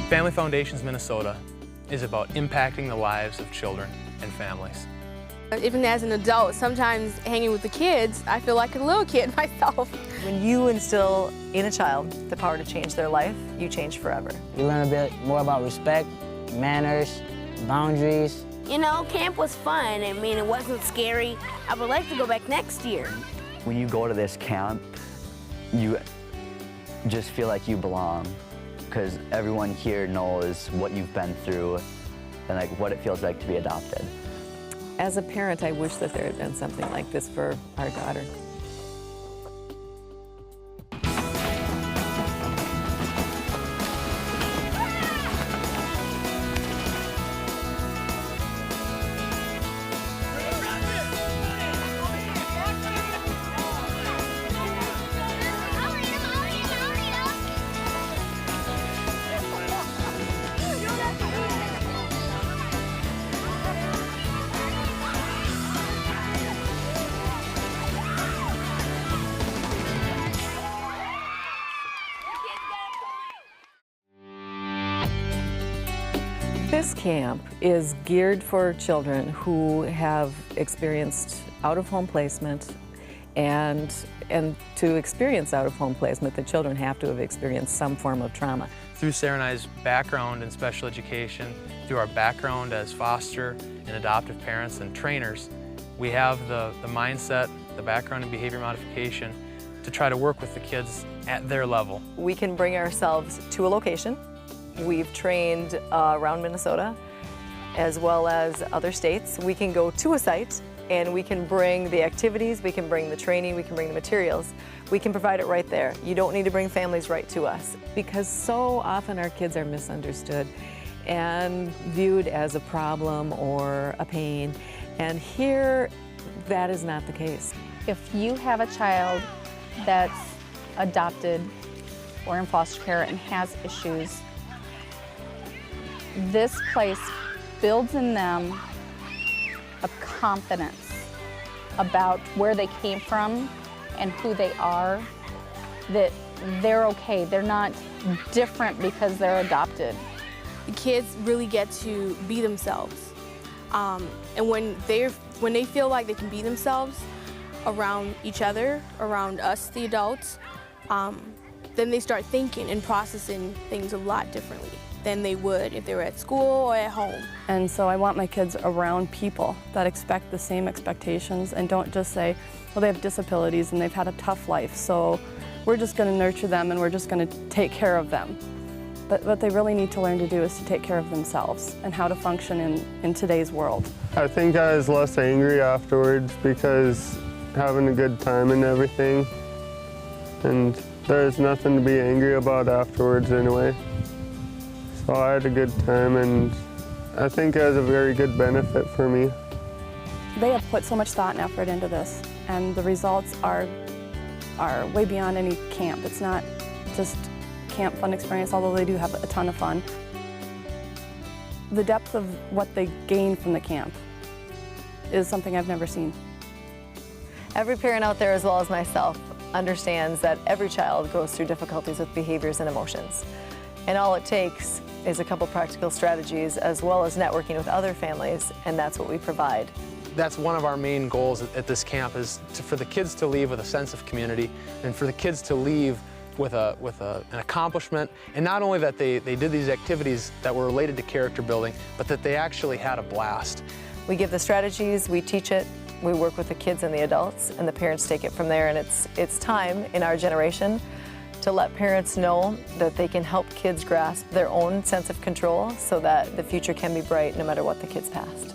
Family Foundations Minnesota is about impacting the lives of children and families. Even as an adult, sometimes hanging with the kids, I feel like a little kid myself. When you instill in a child the power to change their life, you change forever. You learn a bit more about respect, manners, boundaries. You know, camp was fun. I mean, it wasn't scary. I would like to go back next year. When you go to this camp, you just feel like you belong, because everyone here knows what you've been through and like what it feels like to be adopted. As a parent, I wish that there had been something like this for our daughter. This camp is geared for children who have experienced out-of-home placement, and to experience out-of-home placement, the children have to have experienced some form of trauma. Through Sarah and I's background in special education, through our background as foster and adoptive parents and trainers, we have the mindset, the background in behavior modification to try to work with the kids at their level. We can bring ourselves to a location. We've trained around Minnesota as well as other states. We can go to a site and we can bring the activities, we can bring the training, we can bring the materials. We can provide it right there. You don't need to bring families right to us, because so often our kids are misunderstood and viewed as a problem or a pain. And here, that is not the case. If you have a child that's adopted or in foster care and has issues, this place builds in them a confidence about where they came from and who they are, that they're okay. They're not different because they're adopted. The kids really get to be themselves. And when they feel like they can be themselves around each other, around us, the adults, then they start thinking and processing things a lot differently than they would if they were at school or at home. And so I want my kids around people that expect the same expectations and don't just say, well, they have disabilities and they've had a tough life, so we're just going to nurture them and we're just going to take care of them. But what they really need to learn to do is to take care of themselves and how to function in today's world. I think I was less angry afterwards because having a good time and everything, and there's nothing to be angry about afterwards anyway. So I had a good time, and I think it has a very good benefit for me. They have put so much thought and effort into this, and the results are way beyond any camp. It's not just camp fun experience, although they do have a ton of fun. The depth of what they gain from the camp is something I've never seen. Every parent out there, as well as myself, understands that every child goes through difficulties with behaviors and emotions. And all it takes is a couple practical strategies as well as networking with other families, and that's what we provide. That's one of our main goals at this camp, is for the kids to leave with a sense of community, and for the kids to leave with an accomplishment, and not only that they did these activities that were related to character building, but that they actually had a blast. We give the strategies, we teach it, we work with the kids and the adults, and the parents take it from there. And it's time in our generation to let parents know that they can help kids grasp their own sense of control so that the future can be bright no matter what the kids' past.